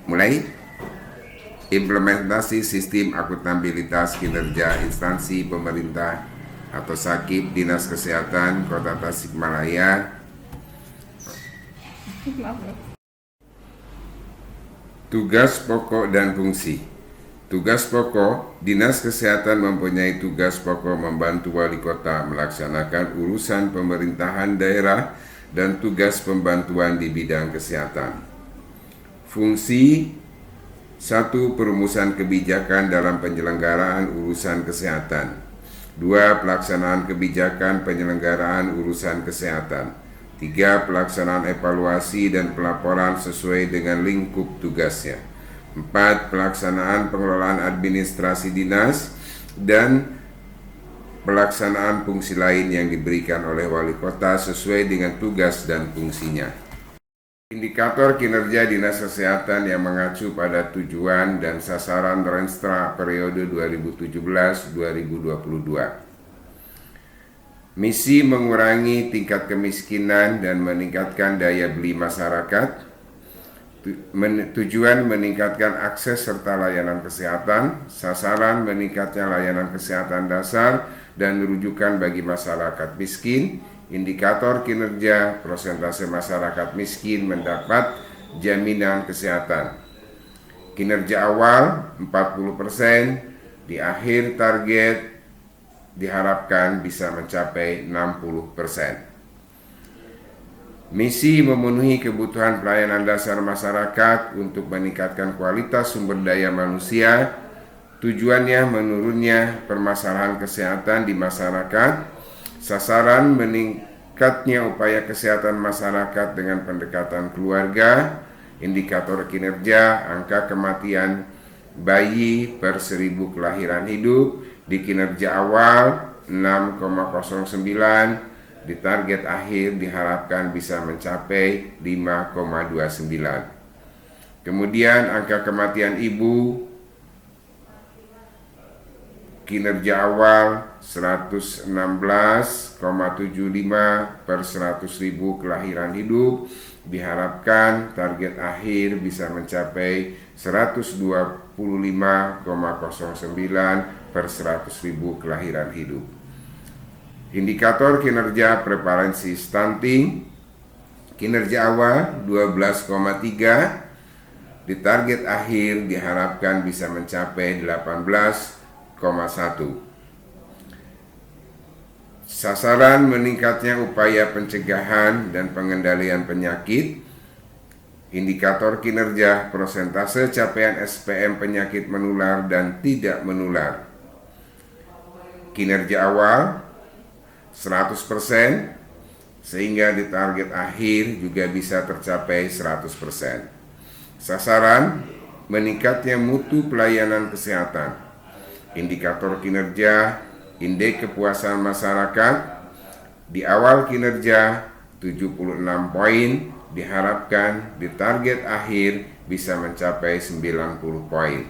Mulai implementasi sistem akuntabilitas kinerja instansi pemerintah atau SAKIP Dinas Kesehatan Kota Tasikmalaya. Tugas pokok dan fungsi. Tugas pokok, Dinas Kesehatan mempunyai tugas pokok membantu wali kota melaksanakan urusan pemerintahan daerah dan tugas pembantuan di bidang kesehatan. Fungsi 1. Perumusan kebijakan dalam penyelenggaraan urusan kesehatan. 2. Pelaksanaan kebijakan penyelenggaraan urusan kesehatan. 3. Pelaksanaan evaluasi dan pelaporan sesuai dengan lingkup tugasnya. 4. Pelaksanaan pengelolaan administrasi dinas dan pelaksanaan fungsi lain yang diberikan oleh wali kota sesuai dengan tugas dan fungsinya. Indikator kinerja Dinas Kesehatan yang mengacu pada tujuan dan sasaran Renstra periode 2017-2022. Misi mengurangi tingkat kemiskinan dan meningkatkan daya beli masyarakat. Tujuan meningkatkan akses serta layanan kesehatan. Sasaran meningkatnya layanan kesehatan dasar dan rujukan bagi masyarakat miskin. Indikator kinerja persentase masyarakat miskin mendapat jaminan kesehatan. Kinerja awal 40%, di akhir target diharapkan bisa mencapai 60%. Misi memenuhi kebutuhan pelayanan dasar masyarakat untuk meningkatkan kualitas sumber daya manusia. Tujuannya menurunnya permasalahan kesehatan di masyarakat. Sasaran meningkatnya upaya kesehatan masyarakat dengan pendekatan keluarga. Indikator kinerja angka kematian bayi per 1000 kelahiran hidup. Di kinerja awal 6,09, di target akhir diharapkan bisa mencapai 5,29. Kemudian angka kematian ibu kinerja awal 116,75 per 100.000 kelahiran hidup, diharapkan target akhir bisa mencapai 125,09 per 100.000 kelahiran hidup. Indikator kinerja prevalensi stunting, kinerja awal 12,3, di target akhir diharapkan bisa mencapai 18,1. Sasaran meningkatnya upaya pencegahan dan pengendalian penyakit. Indikator kinerja persentase capaian SPM penyakit menular dan tidak menular. Kinerja awal 100%, sehingga di target akhir juga bisa tercapai 100%. Sasaran meningkatnya mutu pelayanan kesehatan. Indikator kinerja, indeks kepuasan masyarakat, di awal kinerja 76 poin, diharapkan di target akhir bisa mencapai 90 poin.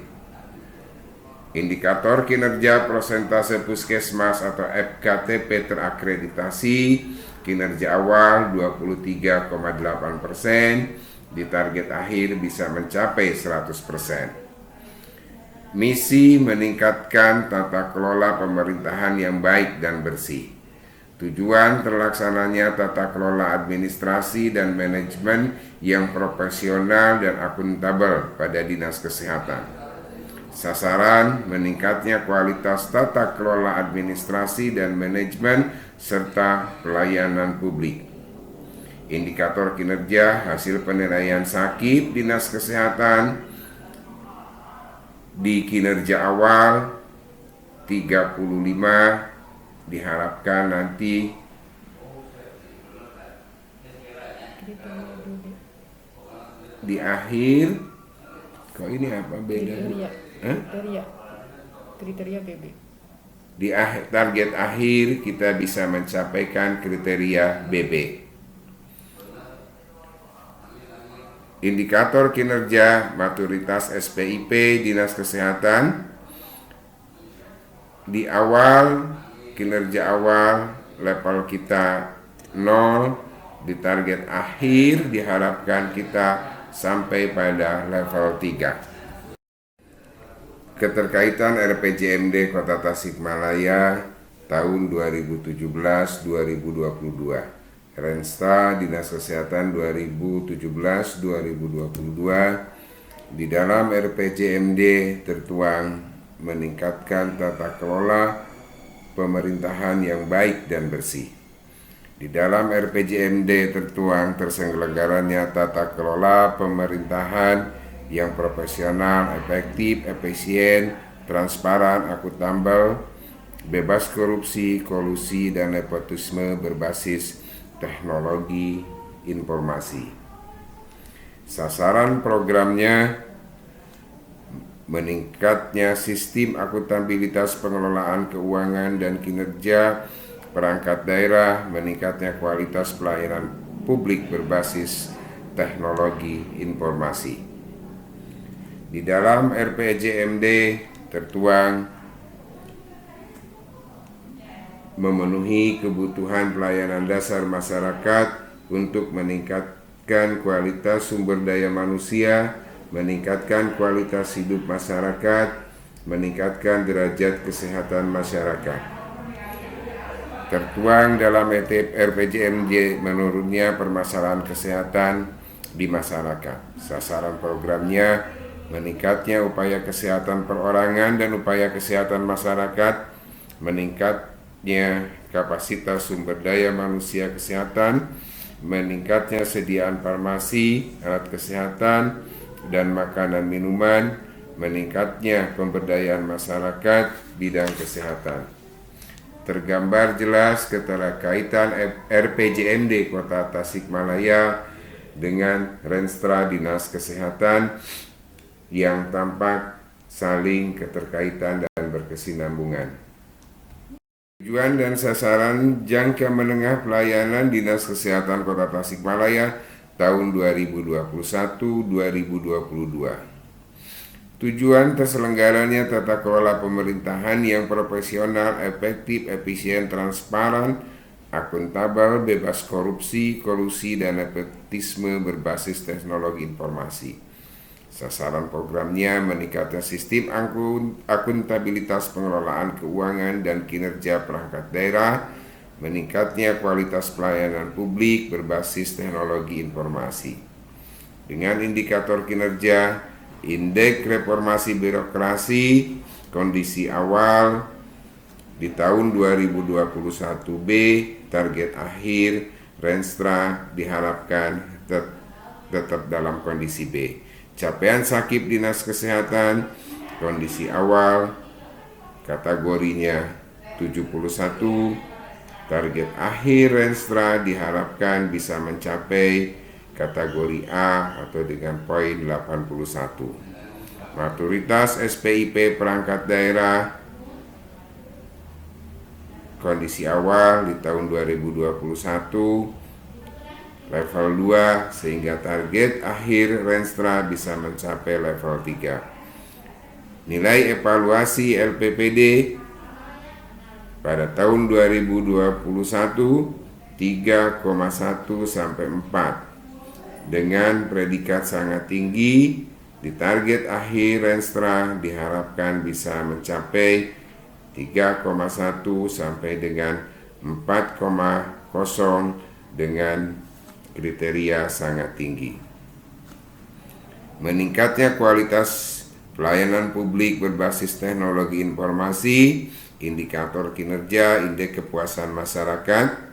Indikator kinerja persentase puskesmas atau FKTP terakreditasi, kinerja awal 23,8%, di target akhir bisa mencapai 100%. Misi meningkatkan tata kelola pemerintahan yang baik dan bersih. Tujuan terlaksananya tata kelola administrasi dan manajemen yang profesional dan akuntabel pada Dinas Kesehatan. Sasaran meningkatnya kualitas tata kelola administrasi dan manajemen serta pelayanan publik. Indikator kinerja hasil penilaian SAKIP Dinas Kesehatan di kinerja awal 35, diharapkan nanti di akhir, kok ini apa beda? Kriteria BB. Di akhir target akhir kita bisa mencapaikan kriteria BB. Indikator kinerja maturitas SPIP Dinas Kesehatan, di awal kinerja awal level kita 0, di target akhir diharapkan kita sampai pada level 3. Keterkaitan RPJMD Kota Tasikmalaya tahun 2017-2022. Renstra Dinas Kesehatan 2017-2022. Di dalam RPJMD tertuang meningkatkan tata kelola pemerintahan yang baik dan bersih. Di dalam RPJMD tertuang terselenggaranya tata kelola pemerintahan yang profesional, efektif, efisien, transparan, akuntabel, bebas korupsi, kolusi, dan nepotisme berbasis teknologi informasi. Sasaran programnya meningkatnya sistem akuntabilitas pengelolaan keuangan dan kinerja perangkat daerah, meningkatnya kualitas pelayanan publik berbasis teknologi informasi. Di dalam RPJMD tertuang memenuhi kebutuhan pelayanan dasar masyarakat untuk meningkatkan kualitas sumber daya manusia, meningkatkan kualitas hidup masyarakat, meningkatkan derajat kesehatan masyarakat. Tertuang dalam RPJMD menurunnya permasalahan kesehatan di masyarakat. Sasaran programnya meningkatnya upaya kesehatan perorangan dan upaya kesehatan masyarakat, meningkatnya kapasitas sumber daya manusia kesehatan, meningkatnya sediaan farmasi, alat kesehatan, dan makanan minuman, meningkatnya pemberdayaan masyarakat bidang kesehatan. Tergambar jelas keterkaitan RPJMD Kota Tasikmalaya dengan Renstra Dinas Kesehatan yang tampak saling keterkaitan dan berkesinambungan. Tujuan dan sasaran jangka menengah pelayanan Dinas Kesehatan Kota Tasikmalaya tahun 2021-2022. Tujuan terselenggaranya tata kelola pemerintahan yang profesional, efektif, efisien, transparan, akuntabel, bebas korupsi, kolusi, dan nepotisme berbasis teknologi informasi. Sasaran programnya meningkatkan sistem akuntabilitas pengelolaan keuangan dan kinerja perangkat daerah, meningkatnya kualitas pelayanan publik berbasis teknologi informasi. Dengan indikator kinerja, indeks reformasi birokrasi, kondisi awal di tahun 2021B, target akhir Renstra diharapkan tetap dalam kondisi B. Capaian sakit Dinas Kesehatan, kondisi awal, kategorinya 71, target akhir Renstra diharapkan bisa mencapai kategori A atau dengan poin 81. Maturitas SPIP perangkat daerah, kondisi awal di tahun 2021 level 2 sehingga target akhir Renstra bisa mencapai level 3. Nilai evaluasi LPPD pada tahun 2021 3,1 sampai 4 dengan predikat sangat tinggi. Di target akhir Renstra diharapkan bisa mencapai 3,1 sampai dengan 4,0 dengan kriteria sangat tinggi. Meningkatnya kualitas pelayanan publik berbasis teknologi informasi, indikator kinerja, indeks kepuasan masyarakat,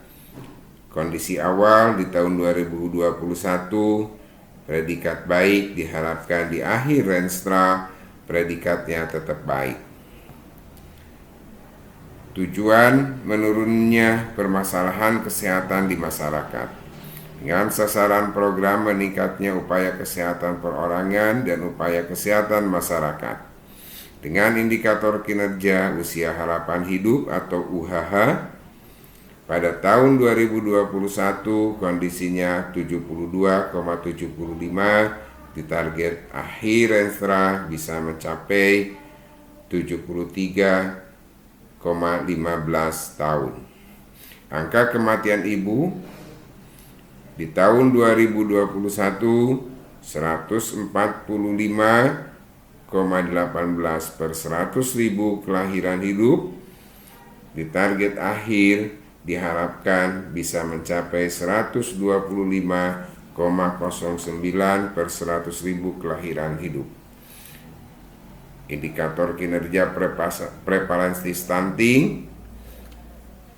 kondisi awal di tahun 2021, predikat baik diharapkan di akhir Renstra predikatnya tetap baik. Tujuan menurunnya permasalahan kesehatan di masyarakat. Dengan sasaran program meningkatnya upaya kesehatan perorangan dan upaya kesehatan masyarakat. Dengan indikator kinerja usia harapan hidup atau UHH, pada tahun 2021 kondisinya 72,75, di target akhir Renstra bisa mencapai 73,15 tahun. Angka kematian ibu di tahun 2021 145,18 per 100.000 kelahiran hidup. Di target akhir diharapkan bisa mencapai 125,09 per 100.000 kelahiran hidup. Indikator kinerja prevalensi stunting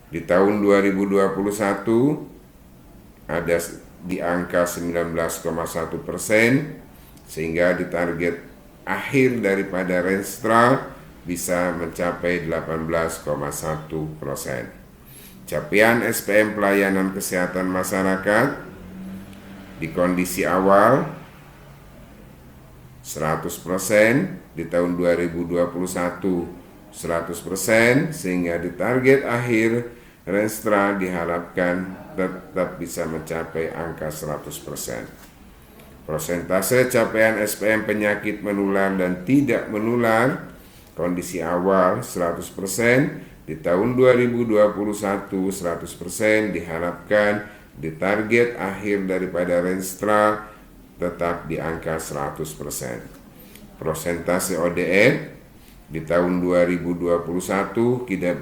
di tahun 2021 ada di angka 19,1%, sehingga di target akhir daripada Renstra bisa mencapai 18,1%. Capaian SPM pelayanan kesehatan masyarakat di kondisi awal 100%, di tahun 2021 100%, sehingga di target akhir Renstra diharapkan tetap bisa mencapai angka 100%. Persentase capaian SPM penyakit menular dan tidak menular kondisi awal 100%, di tahun 2021 100%, diharapkan di target akhir daripada Renstra tetap di angka 100%. Persentase ODF di tahun 2021 kita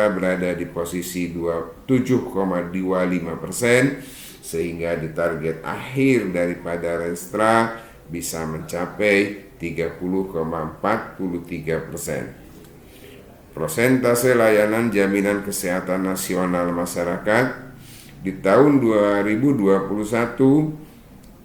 berada di posisi 7,25%, sehingga di target akhir daripada Renstra bisa mencapai 30,43%. Persentase layanan jaminan kesehatan nasional masyarakat di tahun 2021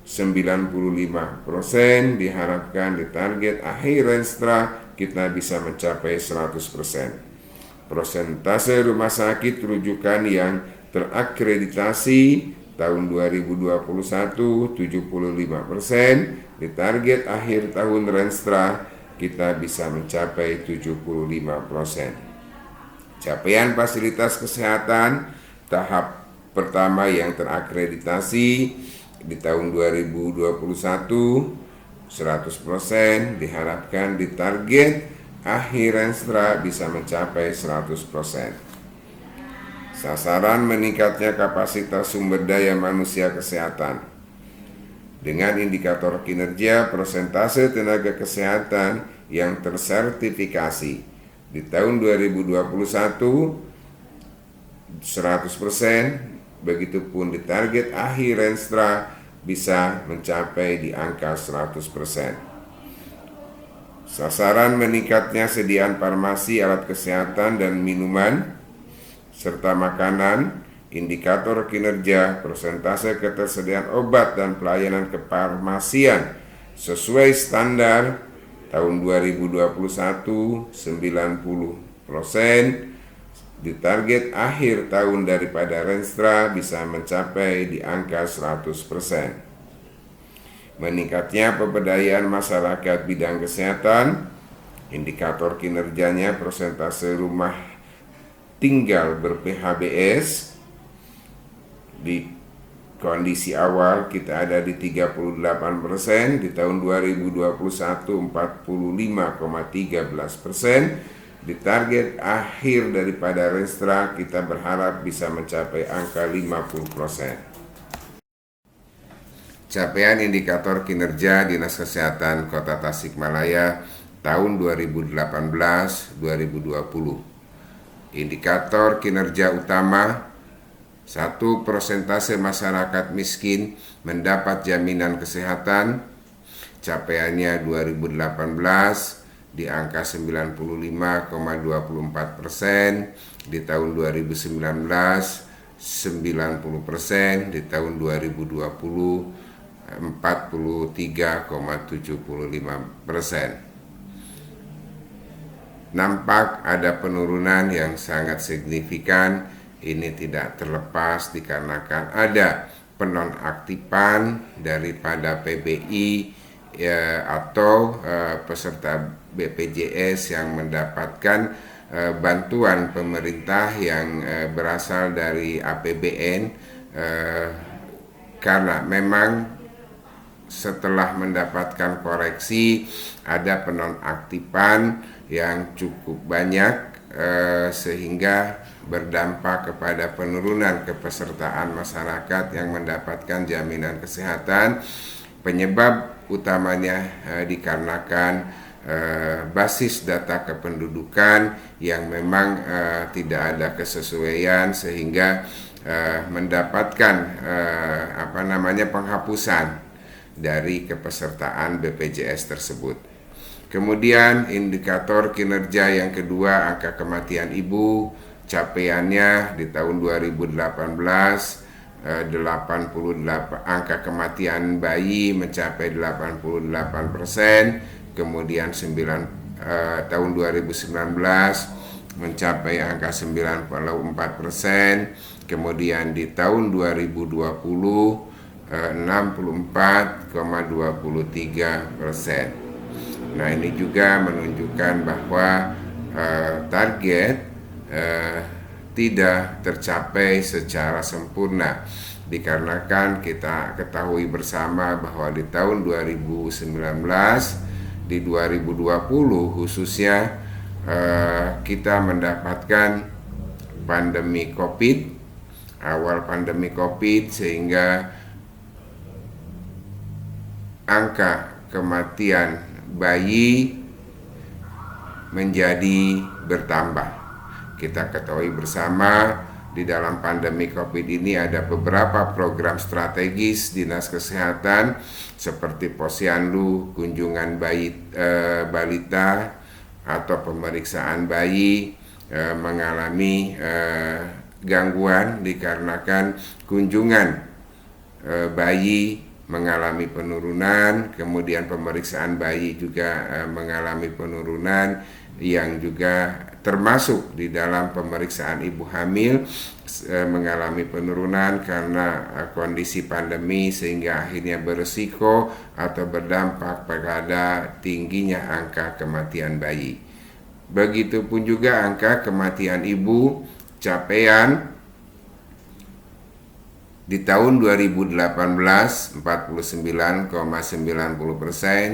95%, diharapkan di target akhir Renstra kita bisa mencapai 100%. Persentase rumah sakit rujukan yang terakreditasi tahun 2021 75%, di target akhir tahun Renstra kita bisa mencapai 75%. Capaian fasilitas kesehatan tahap pertama yang terakreditasi di tahun 2021 100%, diharapkan di target akhir Renstra bisa mencapai 100%. Sasaran meningkatnya kapasitas sumber daya manusia kesehatan dengan indikator kinerja persentase tenaga kesehatan yang tersertifikasi di tahun 2021 100%, begitupun di target akhir Renstra bisa mencapai di angka 100%. Sasaran meningkatnya sediaan farmasi, alat kesehatan dan minuman serta makanan, indikator kinerja persentase ketersediaan obat dan pelayanan kefarmasian sesuai standar tahun 2021 90%, di target akhir tahun daripada Renstra bisa mencapai di angka 100%. Meningkatnya pemberdayaan masyarakat bidang kesehatan, indikator kinerjanya persentase rumah tinggal ber-PHBS di kondisi awal kita ada di 38%, di tahun 2021 45,13%. Di target akhir daripada Renstra kita berharap bisa mencapai angka 50%. Capaian indikator kinerja Dinas Kesehatan Kota Tasikmalaya tahun 2018-2020. Indikator kinerja utama 1. Persentase masyarakat miskin mendapat jaminan kesehatan. Capaiannya 2018 di angka 95,24%, di tahun 2019 90%, di tahun 2020 43,75%. Nampak ada penurunan yang sangat signifikan. Ini tidak terlepas dikarenakan ada penonaktifan daripada PBI atau peserta BPJS yang mendapatkan bantuan pemerintah yang berasal dari APBN, karena memang setelah mendapatkan koreksi ada penonaktifan yang cukup banyak, sehingga berdampak kepada penurunan kepesertaan masyarakat yang mendapatkan jaminan kesehatan Penyebab utamanya dikarenakan basis data kependudukan yang memang tidak ada kesesuaian sehingga mendapatkan penghapusan dari kepesertaan BPJS tersebut. Kemudian indikator kinerja yang kedua, angka kematian ibu, capaiannya di tahun 2018 88, angka kematian bayi mencapai 88%, kemudian tahun 2019 mencapai angka 94%, kemudian di tahun 2020 64,23%. Nah, ini juga menunjukkan bahwa target tidak tercapai secara sempurna, dikarenakan kita ketahui bersama bahwa di tahun 2019, di 2020 khususnya kita mendapatkan pandemi COVID, awal pandemi COVID, sehingga angka kematian bayi menjadi bertambah. Kita ketahui bersama di dalam pandemi COVID ini ada beberapa program strategis Dinas Kesehatan seperti Posyandu, kunjungan bayi balita atau pemeriksaan bayi mengalami gangguan dikarenakan kunjungan bayi mengalami penurunan, kemudian pemeriksaan bayi juga mengalami penurunan, yang juga termasuk di dalam pemeriksaan ibu hamil mengalami penurunan karena kondisi pandemi, sehingga akhirnya beresiko atau berdampak pada tingginya angka kematian bayi. Begitupun juga angka kematian ibu, capaian di tahun 2018 49,90%,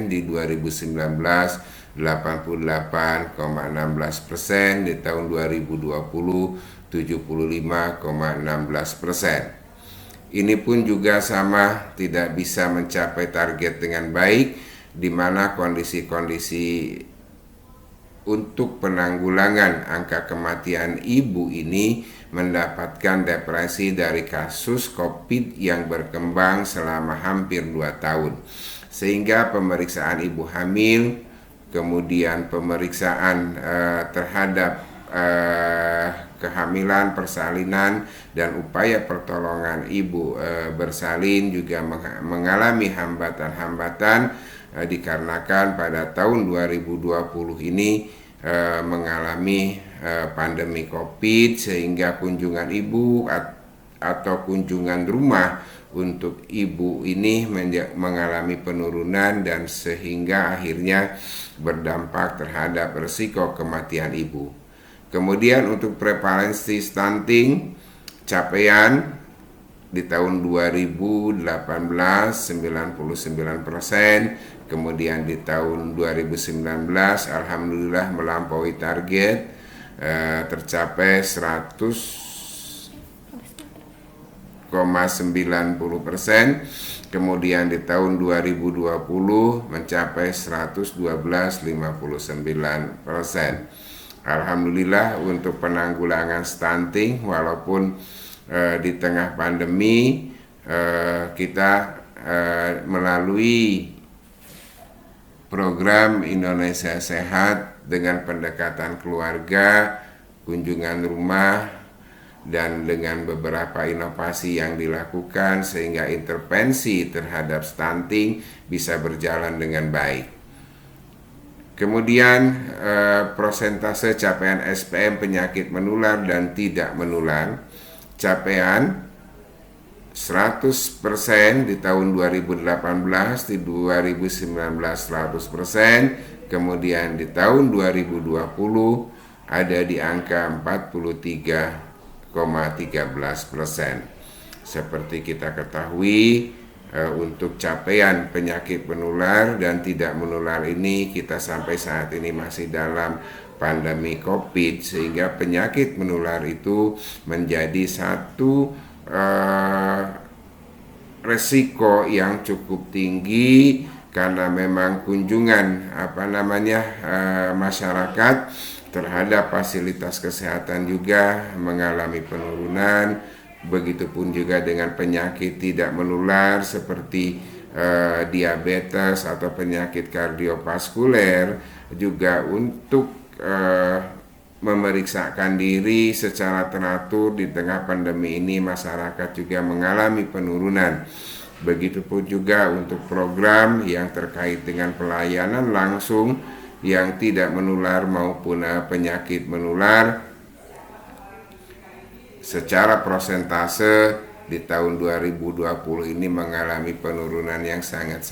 di 2019 88,16%, di tahun 2020 75,16%. Ini pun juga sama, tidak bisa mencapai target dengan baik, di mana kondisi-kondisi untuk penanggulangan angka kematian ibu ini mendapatkan depresi dari kasus COVID yang berkembang selama hampir 2 tahun. Sehingga pemeriksaan ibu hamil, kemudian pemeriksaan terhadap kehamilan, persalinan, dan upaya pertolongan ibu bersalin juga mengalami hambatan-hambatan dikarenakan pada tahun 2020 ini mengalami pandemi COVID, sehingga kunjungan ibu atau kunjungan rumah untuk ibu ini mengalami penurunan, dan sehingga akhirnya berdampak terhadap risiko kematian ibu. Kemudian untuk prevalensi stunting, capaian di tahun 2018 99%, kemudian di tahun 2019 alhamdulillah melampaui target, tercapai 100,90%, kemudian di tahun 2020 mencapai 112,59%. Alhamdulillah untuk penanggulangan stunting, walaupun di tengah pandemi kita melalui program Indonesia Sehat dengan pendekatan keluarga, kunjungan rumah, dan dengan beberapa inovasi yang dilakukan sehingga intervensi terhadap stunting bisa berjalan dengan baik. Kemudian persentase capaian SPM penyakit menular dan tidak menular, capaian 100% di tahun 2018, di 2019 100%, kemudian di tahun 2020 ada di angka 43,13%. Seperti kita ketahui, untuk capaian penyakit menular dan tidak menular ini kita sampai saat ini masih dalam pandemi COVID, sehingga penyakit menular itu menjadi satu resiko yang cukup tinggi karena memang kunjungan masyarakat terhadap fasilitas kesehatan juga mengalami penurunan. Begitupun juga dengan penyakit tidak menular seperti diabetes atau penyakit kardiovaskuler, juga untuk memeriksakan diri secara teratur di tengah pandemi ini masyarakat juga mengalami penurunan. Begitupun juga untuk program yang terkait dengan pelayanan langsung yang tidak menular maupun penyakit menular, secara persentase di tahun 2020 ini mengalami penurunan yang sangat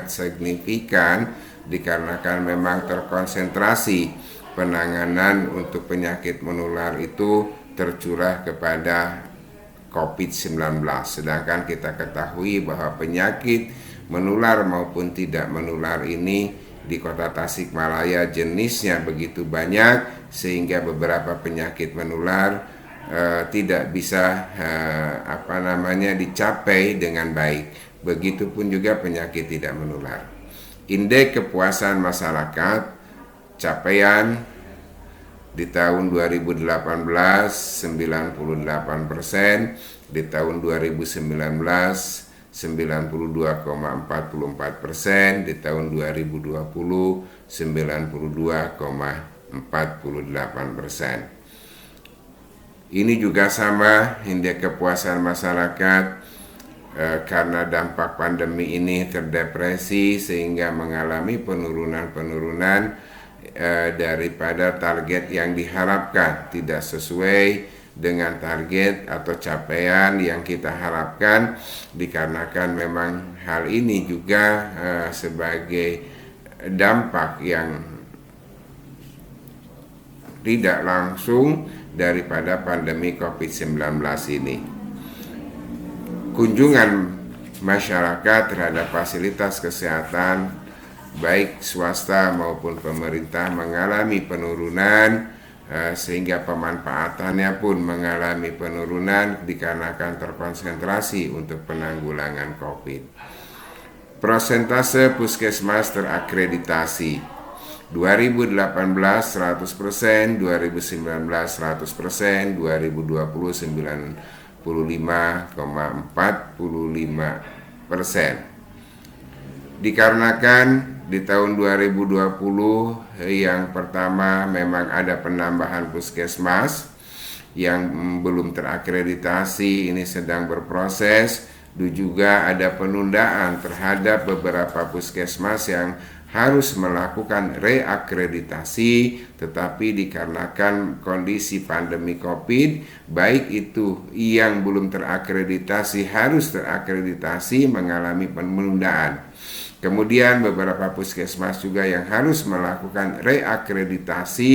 signifikan dikarenakan memang terkonsentrasi penanganan untuk penyakit menular itu tercurah kepada COVID-19. Sedangkan kita ketahui bahwa penyakit menular maupun tidak menular ini di Kota Tasikmalaya jenisnya begitu banyak sehingga beberapa penyakit menular tidak bisa dicapai dengan baik. Begitupun juga penyakit tidak menular. Indeks kepuasan masyarakat capaian di tahun 2018 98%, di tahun 2019 92,44%, di tahun 2020 92,48%. Ini juga sama indeks kepuasan masyarakat karena dampak pandemi ini terdepresi sehingga mengalami penurunan daripada target yang diharapkan, tidak sesuai dengan target atau capaian yang kita harapkan, dikarenakan memang hal ini juga sebagai dampak yang tidak langsung daripada pandemi COVID-19 ini. Kunjungan masyarakat terhadap fasilitas kesehatan baik swasta maupun pemerintah mengalami penurunan, sehingga pemanfaatannya pun mengalami penurunan dikarenakan terkonsentrasi untuk penanggulangan COVID. Persentase puskesmas terakreditasi 2018 100%, 2019 100%, 2020 95,45%. Dikarenakan di tahun 2020 yang pertama memang ada penambahan puskesmas yang belum terakreditasi, ini sedang berproses. Juga ada penundaan terhadap beberapa puskesmas yang harus melakukan reakreditasi, tetapi dikarenakan kondisi pandemi COVID, baik itu yang belum terakreditasi harus terakreditasi mengalami penundaan. Kemudian beberapa puskesmas juga yang harus melakukan reakreditasi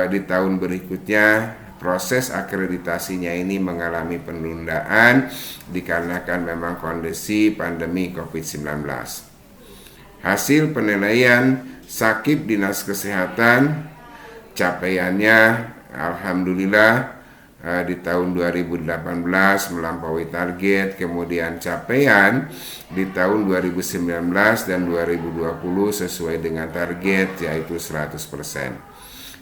di tahun berikutnya, proses akreditasinya ini mengalami penundaan dikarenakan memang kondisi pandemi COVID-19. Hasil penilaian Sakip Dinas Kesehatan capaiannya alhamdulillah di tahun 2018 melampaui target, kemudian capaian di tahun 2019 dan 2020 sesuai dengan target yaitu 100%.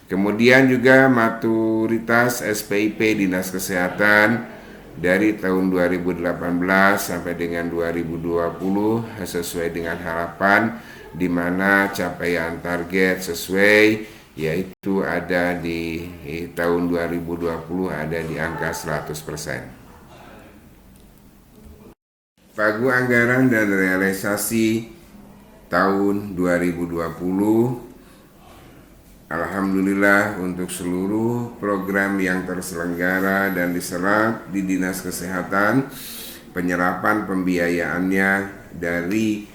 Kemudian juga maturitas SPIP Dinas Kesehatan dari tahun 2018 sampai dengan 2020 sesuai dengan harapan, di mana capaian target sesuai, yaitu ada di tahun 2020 ada di angka 100%. Pagu anggaran dan realisasi tahun 2020, alhamdulillah untuk seluruh program yang terselenggara dan diserap di Dinas Kesehatan, penyerapan pembiayaannya dari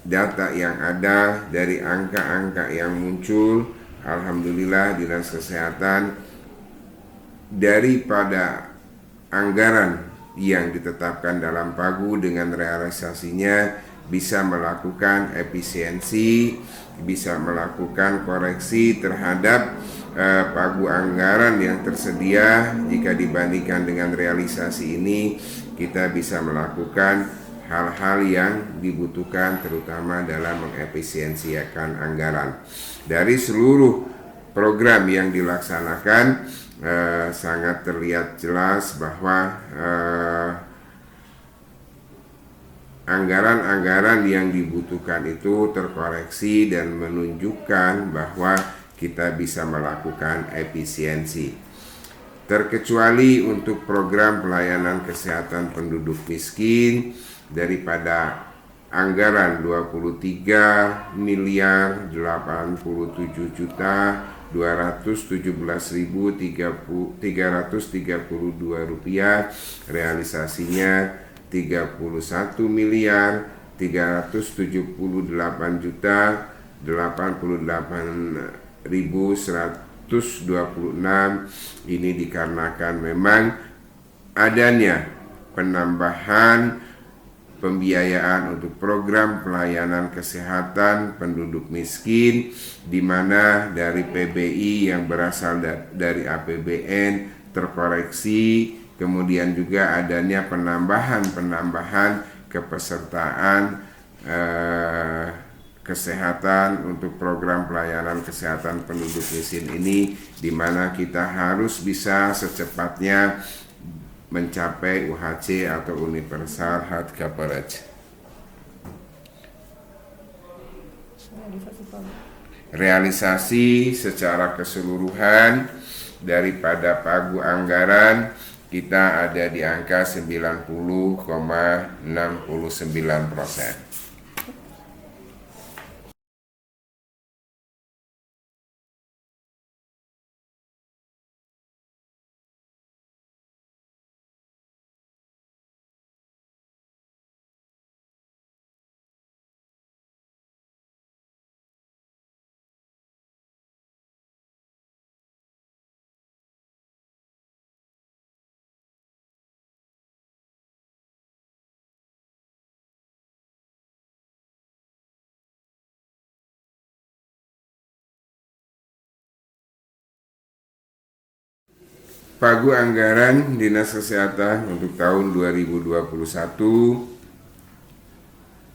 data yang ada, dari angka-angka yang muncul, alhamdulillah Dinas Kesehatan daripada anggaran yang ditetapkan dalam Pagu dengan realisasinya bisa melakukan efisiensi, bisa melakukan koreksi terhadap pagu anggaran yang tersedia. Jika dibandingkan dengan realisasi ini, kita bisa melakukan hal-hal yang dibutuhkan terutama dalam mengefisiensikan anggaran. Dari seluruh program yang dilaksanakan sangat terlihat jelas bahwa anggaran-anggaran yang dibutuhkan itu terkoreksi dan menunjukkan bahwa kita bisa melakukan efisiensi. Terkecuali untuk program pelayanan kesehatan penduduk miskin, daripada anggaran 23 miliar 87 juta 217.332 rupiah, realisasinya 31 miliar 378 juta 88.126. Ini dikarenakan memang adanya penambahan pembiayaan untuk program pelayanan kesehatan penduduk miskin, di mana dari PBI yang berasal dari APBN terkoreksi, kemudian juga adanya penambahan kepesertaan kesehatan untuk program pelayanan kesehatan penduduk miskin ini, di mana kita harus bisa secepatnya mencapai UHC atau Universal Health Coverage. Realisasi secara keseluruhan daripada pagu anggaran kita ada di angka 90,69%. Pagu anggaran Dinas Kesehatan untuk tahun 2021.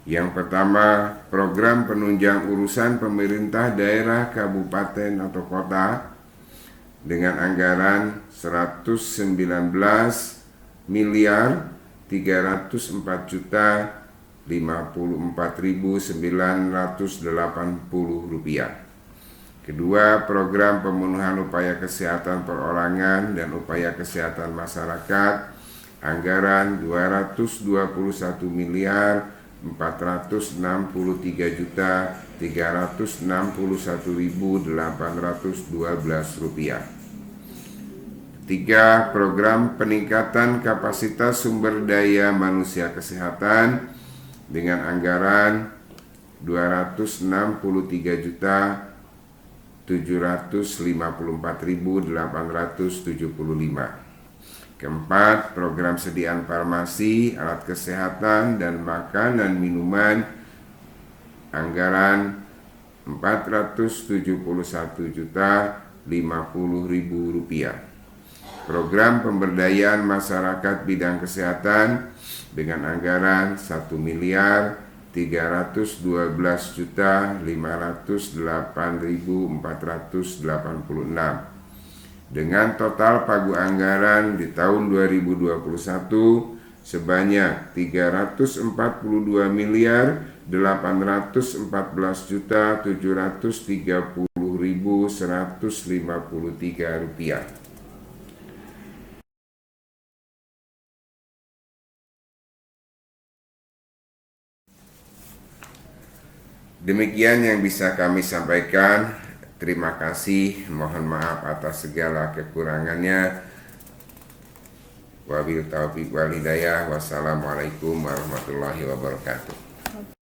Yang pertama, program penunjang urusan pemerintah daerah, kabupaten atau kota dengan anggaran 119 miliar 304 juta 54.980 rupiah. Kedua, program pemenuhan upaya kesehatan perorangan dan upaya kesehatan masyarakat, anggaran 221 miliar 463 juta 361.812 rupiah. Tiga, program peningkatan kapasitas sumber daya manusia kesehatan dengan anggaran 263 juta 754.875. Keempat, program sediaan farmasi, alat kesehatan, dan makanan minuman, anggaran 471 juta 50.000 rupiah. Program pemberdayaan masyarakat bidang kesehatan dengan anggaran 1 miliar 312 juta 508.486 dengan total pagu anggaran di tahun 2021 sebanyak 342 miliar 814 juta 730.153 rupiah. Demikian yang bisa kami sampaikan. Terima kasih. Mohon maaf atas segala kekurangannya. Wabil taufiq wal hidayah. Wassalamualaikum warahmatullahi wabarakatuh.